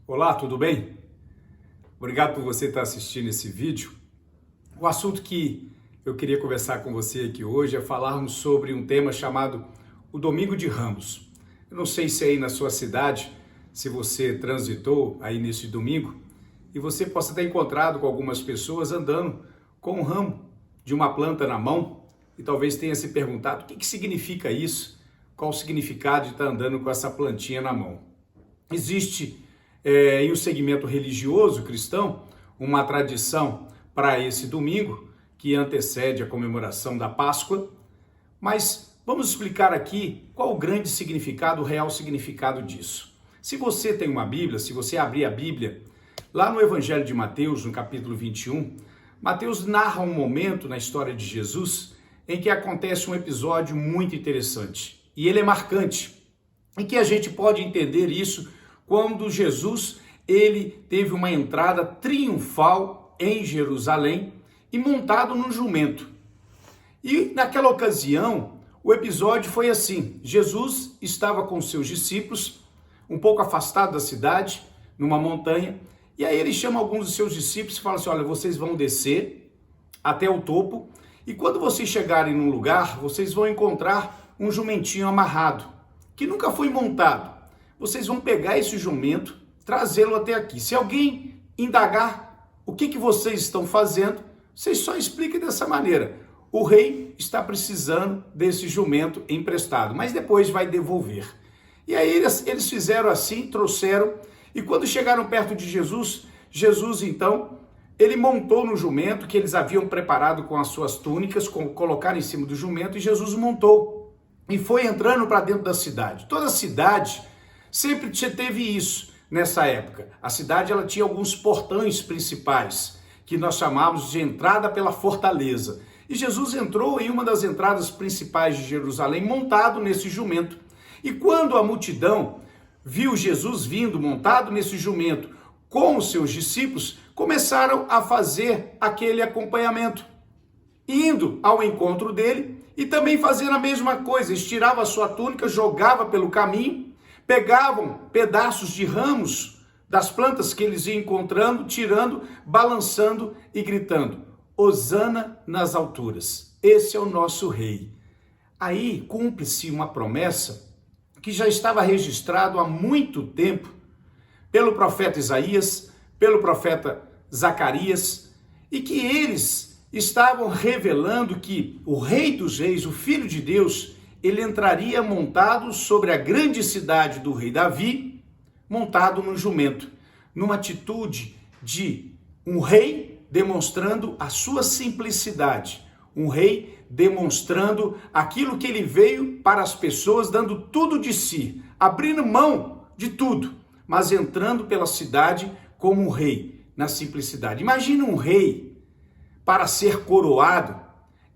Olá, tudo bem? Obrigado por você estar assistindo esse vídeo. O assunto que eu queria conversar com você aqui hoje é falarmos sobre um tema chamado o Domingo de Ramos. Eu não sei se aí na sua cidade, se você transitou aí nesse domingo, e você possa ter encontrado com algumas pessoas andando com um ramo de uma planta na mão, e talvez tenha se perguntado o que significa isso, qual o significado de estar andando com essa plantinha na mão. Existe em um segmento religioso cristão, uma tradição para esse domingo, que antecede a comemoração da Páscoa, mas vamos explicar aqui qual o grande significado, o real significado disso. Se você tem uma Bíblia, se você abrir a Bíblia, lá no Evangelho de Mateus, no capítulo 21, Mateus narra um momento na história de Jesus em que acontece um episódio muito interessante, e ele é marcante, em que a gente pode entender isso quando Jesus ele teve uma entrada triunfal em Jerusalém e montado num jumento. E naquela ocasião, o episódio foi assim: Jesus estava com seus discípulos, um pouco afastado da cidade, numa montanha, e aí ele chama alguns dos seus discípulos e fala assim: olha, vocês vão descer até o topo, e quando vocês chegarem num lugar, vocês vão encontrar um jumentinho amarrado, que nunca foi montado. Vocês vão pegar esse jumento, trazê-lo até aqui. Se alguém indagar o que vocês estão fazendo, vocês só expliquem dessa maneira: o rei está precisando desse jumento emprestado, mas depois vai devolver. E aí eles fizeram assim, trouxeram, e quando chegaram perto de Jesus, então, ele montou no jumento que eles haviam preparado com as suas túnicas, colocaram em cima do jumento, e Jesus montou e foi entrando para dentro da cidade. Toda a cidade sempre teve isso nessa época. A cidade ela tinha alguns portões principais, que nós chamávamos de entrada pela fortaleza. E Jesus entrou em uma das entradas principais de Jerusalém, montado nesse jumento. E quando a multidão viu Jesus vindo montado nesse jumento com os seus discípulos, começaram a fazer aquele acompanhamento, indo ao encontro dele e também fazendo a mesma coisa. Estirava a sua túnica, jogava pelo caminho, pegavam pedaços de ramos das plantas que eles iam encontrando, tirando, balançando e gritando: Hosana nas alturas, esse é o nosso rei. Aí cumpre-se uma promessa que já estava registrado há muito tempo pelo profeta Isaías, pelo profeta Zacarias, e que eles estavam revelando que o Rei dos Reis, o Filho de Deus, ele entraria montado sobre a grande cidade do rei Davi, montado num jumento, numa atitude de um rei demonstrando a sua simplicidade, um rei demonstrando aquilo que ele veio para as pessoas, dando tudo de si, abrindo mão de tudo, mas entrando pela cidade como um rei, na simplicidade. Imagina um rei para ser coroado.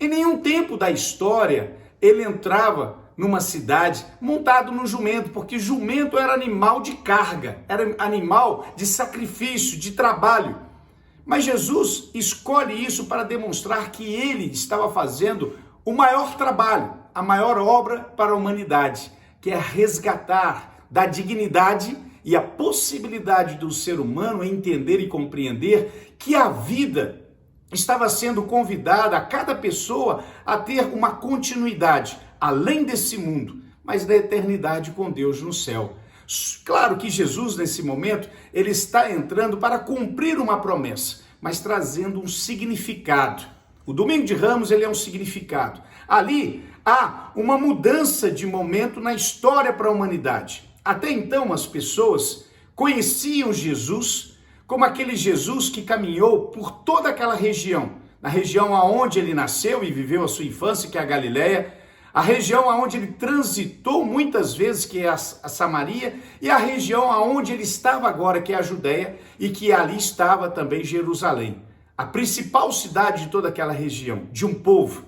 Em nenhum tempo da história ele entrava numa cidade montado no jumento, porque jumento era animal de carga, era animal de sacrifício, de trabalho. Mas Jesus escolhe isso para demonstrar que ele estava fazendo o maior trabalho, a maior obra para a humanidade, que é resgatar da dignidade e a possibilidade do ser humano entender e compreender que a vida estava sendo convidada a cada pessoa a ter uma continuidade, além desse mundo, mas da eternidade com Deus no céu. Claro que Jesus, nesse momento, ele está entrando para cumprir uma promessa, mas trazendo um significado. O Domingo de Ramos, ele é um significado. Ali há uma mudança de momento na história para a humanidade. Até então, as pessoas conheciam Jesus como aquele Jesus que caminhou por toda aquela região, na região aonde ele nasceu e viveu a sua infância, que é a Galileia, a região aonde ele transitou muitas vezes, que é a Samaria, e a região aonde ele estava agora, que é a Judéia, e que ali estava também Jerusalém, a principal cidade de toda aquela região, de um povo.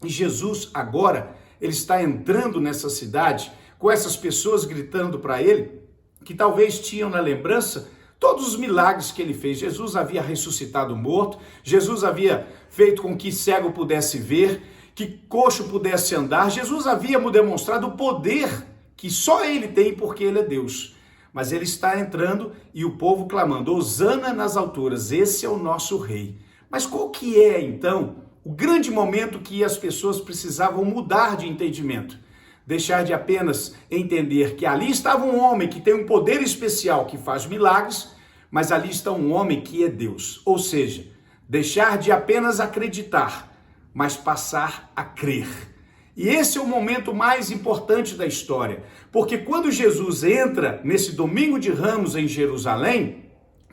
E Jesus agora, ele está entrando nessa cidade, com essas pessoas gritando para ele, que talvez tinham na lembrança todos os milagres que ele fez. Jesus havia ressuscitado o morto, Jesus havia feito com que cego pudesse ver, que coxo pudesse andar. Jesus havia demonstrado o poder que só ele tem porque ele é Deus. mas ele está entrando e o povo clamando, Hosana nas alturas, esse é o nosso rei. Mas qual que é, então, o grande momento que as pessoas precisavam mudar de entendimento? Deixar de apenas entender que ali estava um homem que tem um poder especial que faz milagres, mas ali está um homem que é Deus. Ou seja, deixar de apenas acreditar, mas passar a crer. E esse é o momento mais importante da história, porque quando Jesus entra nesse domingo de Ramos em Jerusalém,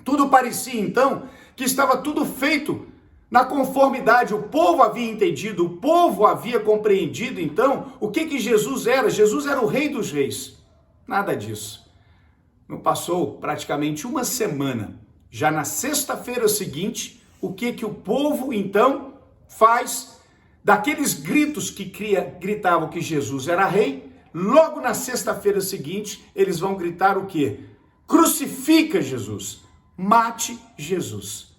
tudo parecia então que estava tudo feito na conformidade. O povo havia entendido, o povo havia compreendido então o que Jesus era. Jesus era o Rei dos Reis. Nada disso. Não passou praticamente uma semana. Já na sexta-feira seguinte, o que o povo então faz? Daqueles gritos que gritavam que Jesus era rei, logo na sexta-feira seguinte, eles vão gritar o quê? Crucifica Jesus, mate Jesus.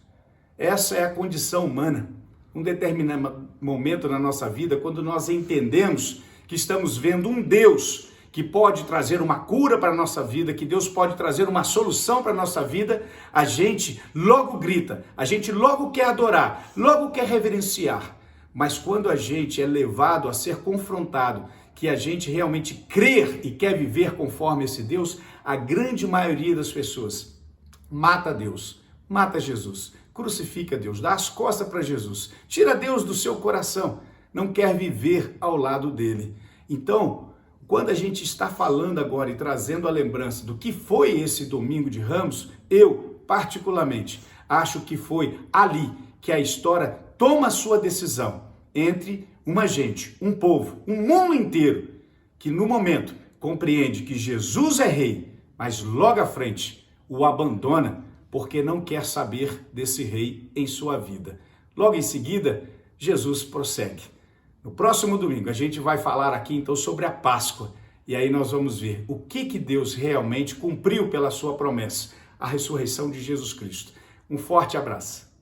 Essa é a condição humana. Um determinado momento na nossa vida, quando nós entendemos que estamos vendo um Deus que pode trazer uma cura para a nossa vida, que Deus pode trazer uma solução para a nossa vida, a gente logo grita, a gente logo quer adorar, logo quer reverenciar. Mas quando a gente é levado a ser confrontado, que a gente realmente crer e quer viver conforme esse Deus, a grande maioria das pessoas mata Deus, mata Jesus, crucifica Deus, dá as costas para Jesus, tira Deus do seu coração, não quer viver ao lado dele. Então, quando a gente está falando agora e trazendo a lembrança do que foi esse domingo de Ramos, eu, particularmente, acho que foi ali que a história toma a sua decisão entre uma gente, um povo, um mundo inteiro, que no momento compreende que Jesus é rei, mas logo à frente o abandona porque não quer saber desse rei em sua vida. Logo em seguida, Jesus prossegue. No próximo domingo a gente vai falar aqui então sobre a Páscoa e aí nós vamos ver o que Deus realmente cumpriu pela sua promessa, a ressurreição de Jesus Cristo. Um forte abraço.